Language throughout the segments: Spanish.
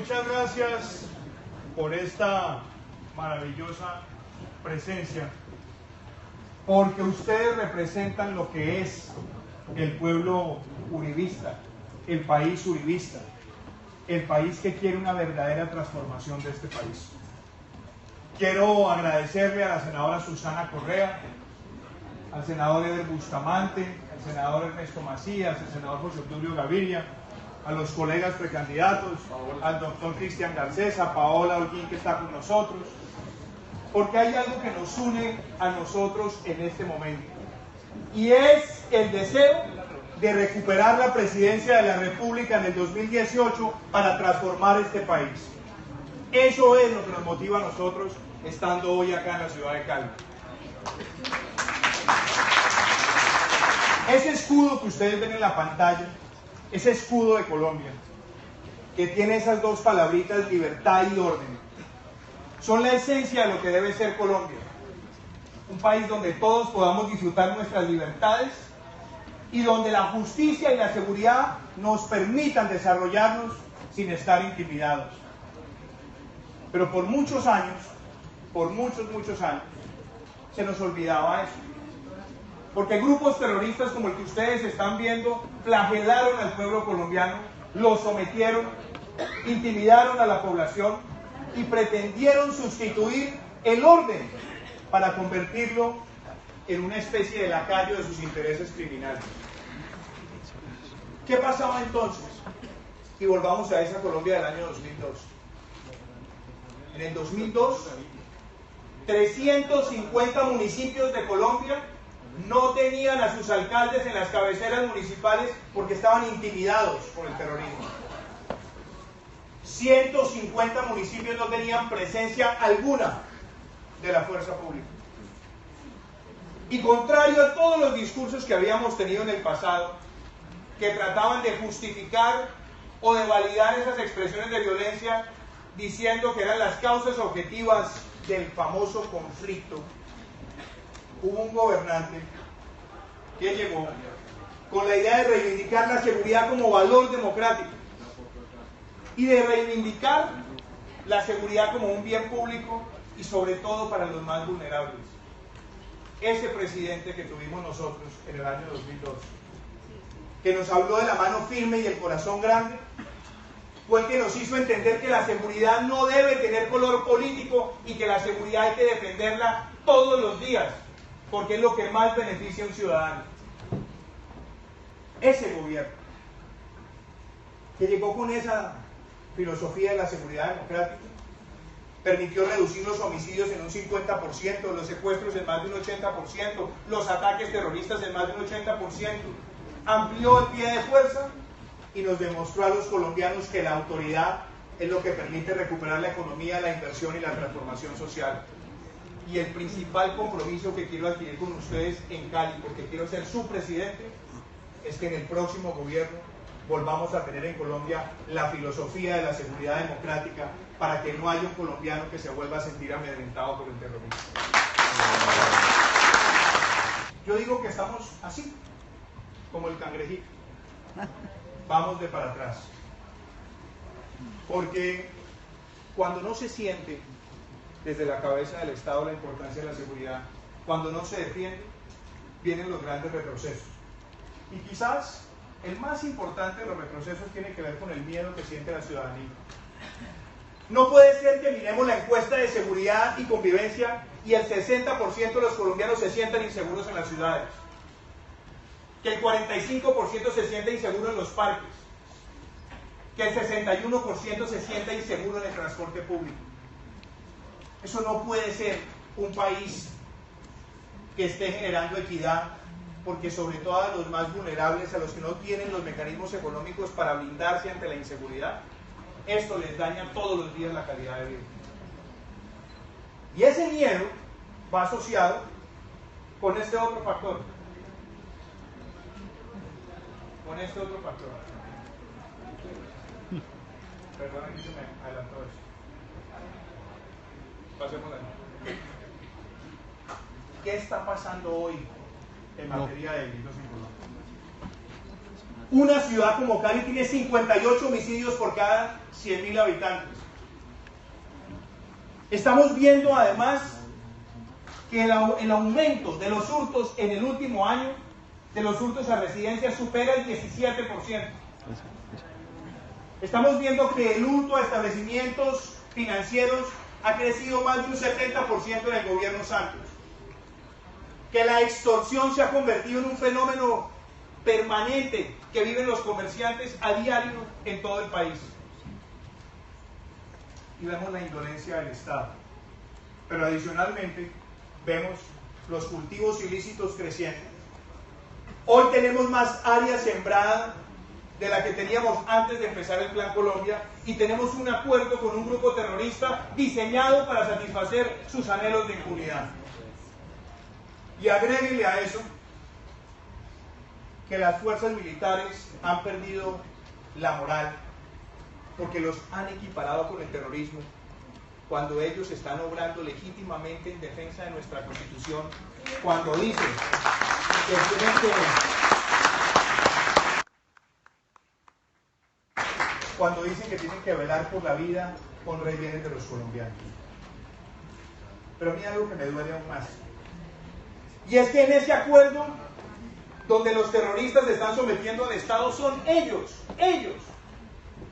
muchas gracias por esta maravillosa presencia, porque ustedes representan lo que es el pueblo uribista, el país uribista, el país que quiere una verdadera transformación de este país. Quiero agradecerle a la senadora Susana Correa, al senador Eder Bustamante, al senador Ernesto Macías, al senador José Obdulio Gaviria, a los colegas precandidatos, al doctor Cristian Garcés, a Paola Holguín, que está con nosotros, porque hay algo que nos une a nosotros en este momento, y es el deseo de recuperar la presidencia de la República en el 2018 para transformar este país. Eso es lo que nos motiva a nosotros estando hoy acá en la ciudad de Cali. Ese escudo que ustedes ven en la pantalla, ese escudo de Colombia, que tiene esas dos palabritas, libertad y orden, son la esencia de lo que debe ser Colombia. Un país donde todos podamos disfrutar nuestras libertades y donde la justicia y la seguridad nos permitan desarrollarnos sin estar intimidados. Pero por muchos años, por muchos años, se nos olvidaba eso. Porque grupos terroristas como el que ustedes están viendo flagelaron al pueblo colombiano, lo sometieron, intimidaron a la población y pretendieron sustituir el orden para convertirlo en una especie de lacayo de sus intereses criminales. ¿Qué pasaba entonces? Y volvamos a esa Colombia del año 2002. En el 2002, 350 municipios de Colombia no tenían a sus alcaldes en las cabeceras municipales porque estaban intimidados por el terrorismo. 150 municipios no tenían presencia alguna de la fuerza pública. Y contrario a todos los discursos que habíamos tenido en el pasado, que trataban de justificar o de validar esas expresiones de violencia, diciendo que eran las causas objetivas del famoso conflicto, hubo un gobernante que llegó con la idea de reivindicar la seguridad como valor democrático y de reivindicar la seguridad como un bien público y sobre todo para los más vulnerables. Ese presidente que tuvimos nosotros en el año 2002, que nos habló de la mano firme y el corazón grande, fue el que nos hizo entender que la seguridad no debe tener color político y que la seguridad hay que defenderla todos los días, porque es lo que más beneficia a un ciudadano. Ese gobierno, que llegó con esa filosofía de la seguridad democrática, permitió reducir los homicidios en un 50%, los secuestros en más de un 80%, los ataques terroristas en más de un 80%, amplió el pie de fuerza y nos demostró a los colombianos que la autoridad es lo que permite recuperar la economía, la inversión y la transformación social. Y el principal compromiso que quiero adquirir con ustedes en Cali, porque quiero ser su presidente, es que en el próximo gobierno volvamos a tener en Colombia la filosofía de la seguridad democrática para que no haya un colombiano que se vuelva a sentir amedrentado por el terrorismo. Yo digo que estamos así, como el cangrejito. Vamos de para atrás. Porque cuando no se siente desde la cabeza del Estado la importancia de la seguridad, cuando no se defiende, vienen los grandes retrocesos. Y quizás el más importante de los retrocesos tiene que ver con el miedo que siente la ciudadanía. No puede ser que miremos la encuesta de seguridad y convivencia y el 60% de los colombianos se sientan inseguros en las ciudades, que el 45% se siente inseguro en los parques, que el 61% se sienta inseguro en el transporte público. Eso no puede ser un país que esté generando equidad, porque sobre todo a los más vulnerables, a los que no tienen los mecanismos económicos para blindarse ante la inseguridad, esto les daña todos los días la calidad de vida. Y ese miedo va asociado con este otro factor. Perdón, que se me adelantó eso. Pasemos ahí. ¿Qué está pasando hoy en materia de delitos en Colombia? Una ciudad como Cali tiene 58 homicidios por cada 100.000 habitantes. Estamos viendo además que el aumento de los hurtos en el último año, de los hurtos a residencias, supera el 17%. Estamos viendo que el hurto a establecimientos financieros ha crecido más de un 70% en el gobierno Santos. Que la extorsión se ha convertido en un fenómeno permanente que viven los comerciantes a diario en todo el país. Y vemos la indolencia del Estado. Pero adicionalmente vemos los cultivos ilícitos creciendo. Hoy tenemos más área sembrada de la que teníamos antes de empezar el Plan Colombia, y tenemos un acuerdo con un grupo terrorista diseñado para satisfacer sus anhelos de impunidad. Y agréguenle a eso que las fuerzas militares han perdido la moral porque los han equiparado con el terrorismo, cuando ellos están obrando legítimamente en defensa de nuestra Constitución, cuando dicen que tienen que velar por la vida, honra y bienes de los colombianos. Pero a mí hay algo que me duele aún más, y es que en ese acuerdo donde los terroristas están sometiendo al Estado, son ellos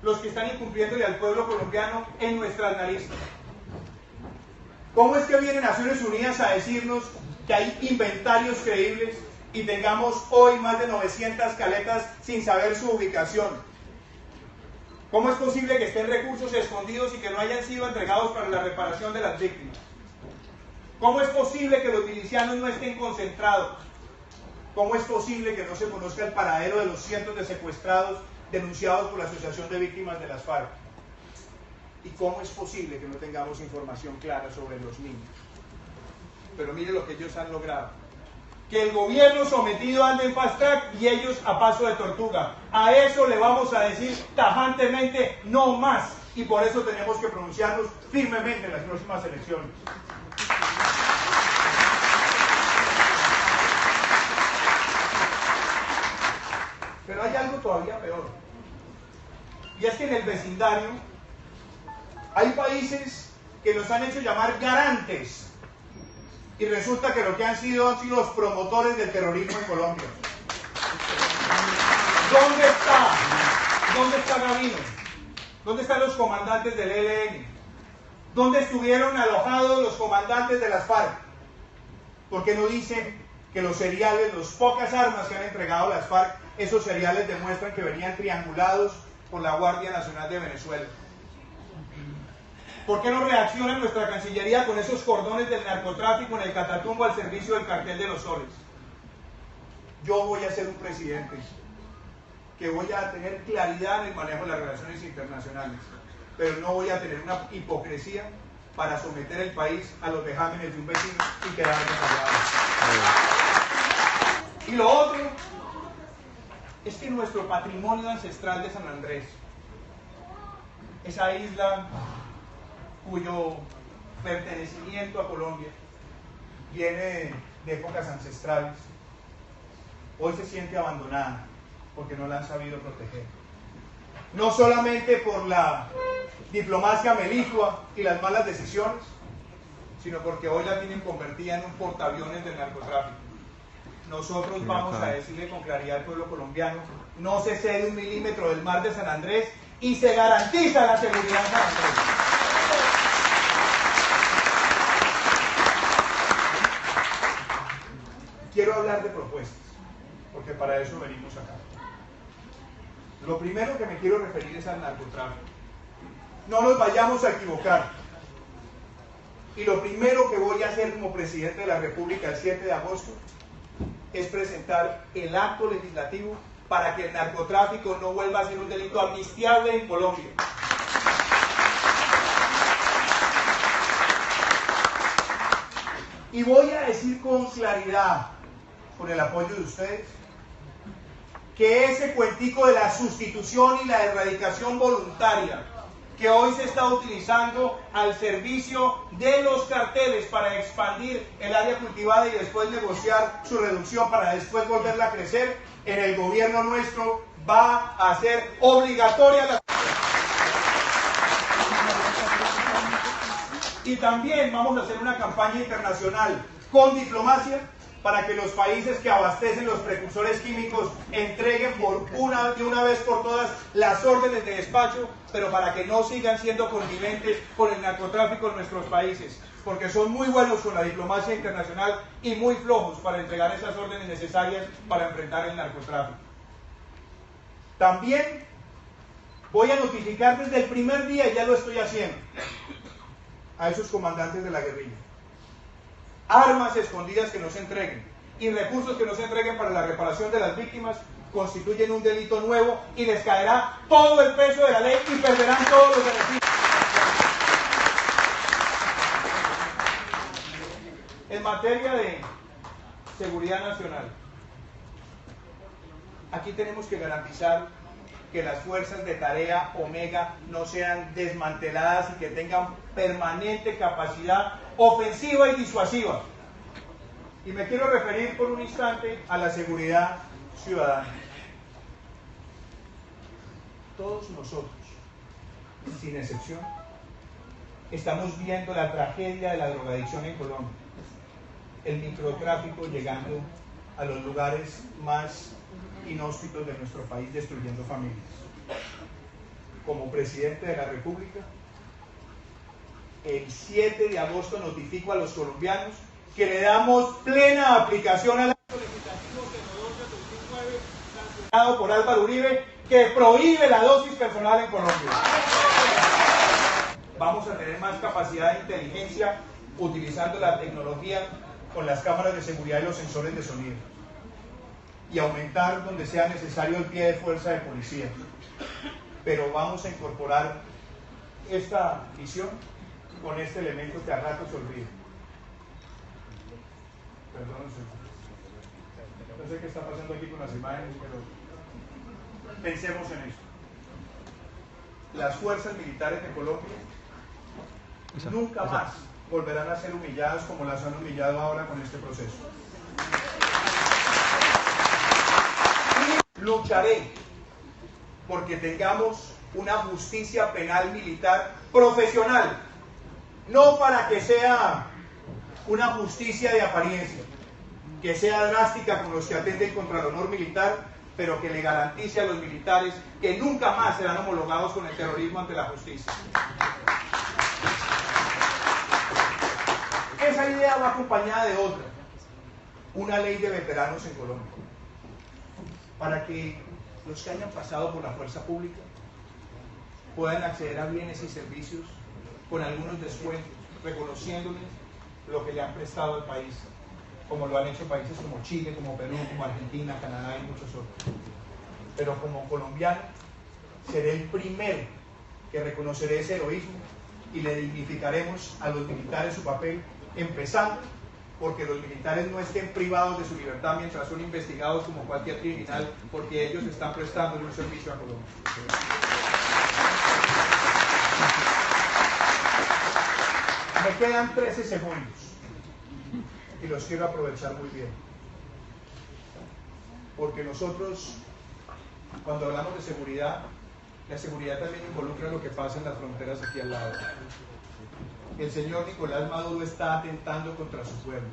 los que están incumpliéndole al pueblo colombiano en nuestras narices. ¿Cómo es que viene Naciones Unidas a decirnos que hay inventarios creíbles y tengamos hoy más de 900 caletas sin saber su ubicación? ¿Cómo es posible que estén recursos escondidos y que no hayan sido entregados para la reparación de las víctimas? ¿Cómo es posible que los milicianos no estén concentrados? ¿Cómo es posible que no se conozca el paradero de los cientos de secuestrados denunciados por la Asociación de Víctimas de las FARC? ¿Y cómo es posible que no tengamos información clara sobre los niños? Pero mire lo que ellos han logrado. Que el gobierno sometido ande en fast track y ellos a paso de tortuga. A eso le vamos a decir tajantemente no más. Y por eso tenemos que pronunciarnos firmemente en las próximas elecciones. Pero hay algo todavía peor. Y es que en el vecindario hay países que nos han hecho llamar garantes. Y resulta que lo que han sido los promotores del terrorismo en Colombia. ¿Dónde está Gavino? ¿Dónde están los comandantes del ELN? ¿Dónde estuvieron alojados los comandantes de las FARC? ¿Por qué no dicen que los seriales, las pocas armas que han entregado las FARC, esos seriales demuestran que venían triangulados por la Guardia Nacional de Venezuela? ¿Por qué no reacciona nuestra Cancillería con esos cordones del narcotráfico en el Catatumbo al servicio del cartel de los soles? Yo voy a ser un presidente que voy a tener claridad en el manejo de las relaciones internacionales, pero no voy a tener una hipocresía para someter el país a los vejámenes de un vecino y quedarme callado. Y lo otro es que nuestro patrimonio ancestral de San Andrés, esa isla cuyo pertenecimiento a Colombia viene de épocas ancestrales, hoy se siente abandonada porque no la han sabido proteger. No solamente por la diplomacia meliflua y las malas decisiones, sino porque hoy la tienen convertida en un portaaviones del narcotráfico. Nosotros vamos a decirle con claridad al pueblo colombiano: no se cede 1 milímetro del mar de San Andrés y se garantiza la seguridad en San Andrés. Quiero hablar de propuestas, porque para eso venimos acá. Lo primero que me quiero referir es al narcotráfico. No nos vayamos a equivocar. Y lo primero que voy a hacer como presidente de la República el 7 de agosto es presentar el acto legislativo para que el narcotráfico no vuelva a ser un delito amnistiable en Colombia. Y voy a decir con claridad, con el apoyo de ustedes, que ese cuentico de la sustitución y la erradicación voluntaria que hoy se está utilizando al servicio de los carteles para expandir el área cultivada y después negociar su reducción para después volverla a crecer, en el gobierno nuestro va a ser obligatoria la... Y también vamos a hacer una campaña internacional con diplomacia para que los países que abastecen los precursores químicos entreguen de una vez por todas las órdenes de despacho, pero para que no sigan siendo conniventes con el narcotráfico en nuestros países, porque son muy buenos con la diplomacia internacional y muy flojos para entregar esas órdenes necesarias para enfrentar el narcotráfico. También voy a notificar desde el primer día, y ya lo estoy haciendo, a esos comandantes de la guerrilla: armas escondidas que no se entreguen y recursos que no se entreguen para la reparación de las víctimas constituyen un delito nuevo y les caerá todo el peso de la ley y perderán todos los beneficios. En materia de seguridad nacional, aquí tenemos que garantizar que las fuerzas de tarea Omega no sean desmanteladas y que tengan permanente capacidad ofensiva y disuasiva. Y me quiero referir por un instante a la seguridad ciudadana. Todos nosotros, sin excepción, estamos viendo la tragedia de la drogadicción en Colombia. El microtráfico llegando a los lugares más inhóspitos de nuestro país, destruyendo familias. Como presidente de la República, el 7 de agosto notifico a los colombianos que le damos plena aplicación al acto legislativo 02/2009 sancionado por Álvaro Uribe, que prohíbe la dosis personal en Colombia. Vamos a tener más capacidad de inteligencia utilizando la tecnología con las cámaras de seguridad y los sensores de sonido, y aumentar donde sea necesario el pie de fuerza de policía. Pero vamos a incorporar esta visión con este elemento que a rato se olvida. Perdón, no sé qué está pasando aquí con las imágenes, pero pensemos en esto. Las fuerzas militares de Colombia nunca más volverán a ser humilladas como las han humillado ahora con este proceso. Lucharé porque tengamos una justicia penal militar profesional, no para que sea una justicia de apariencia, que sea drástica con los que atenten contra el honor militar, pero que le garantice a los militares que nunca más serán homologados con el terrorismo ante la justicia. Esa idea va acompañada de otra: una ley de veteranos en Colombia, para que los que hayan pasado por la fuerza pública puedan acceder a bienes y servicios con algunos descuentos, reconociéndoles lo que le han prestado al país, como lo han hecho países como Chile, como Perú, como Argentina, Canadá y muchos otros. Pero como colombiano, seré el primero que reconoceré ese heroísmo y le dignificaremos a los militares su papel, empezando porque los militares no estén privados de su libertad mientras son investigados como cualquier criminal, porque ellos están prestando un servicio a Colombia. Me quedan 13 segundos y los quiero aprovechar muy bien, porque nosotros, cuando hablamos de seguridad, la seguridad también involucra lo que pasa en las fronteras aquí al lado. El señor Nicolás Maduro está atentando contra su pueblo,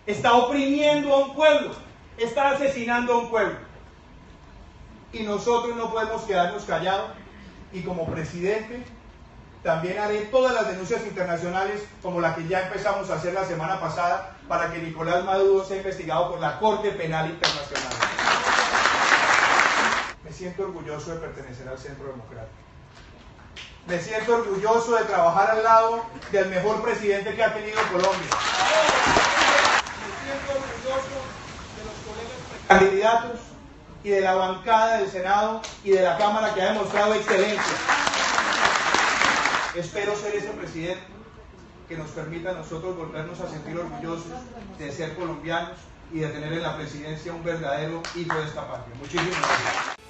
está oprimiendo a un pueblo, está asesinando a un pueblo, y nosotros no podemos quedarnos callados. Y como presidente también haré todas las denuncias internacionales, como la que ya empezamos a hacer la semana pasada, para que Nicolás Maduro sea investigado por la Corte Penal Internacional. Me siento orgulloso de pertenecer al Centro Democrático. Me siento orgulloso de trabajar al lado del mejor presidente que ha tenido Colombia. Me siento orgulloso de los colegas candidatos y de la bancada del Senado y de la Cámara, que ha demostrado excelencia. Espero ser ese presidente que nos permita a nosotros volvernos a sentir orgullosos de ser colombianos y de tener en la presidencia un verdadero hijo de esta patria. Muchísimas gracias.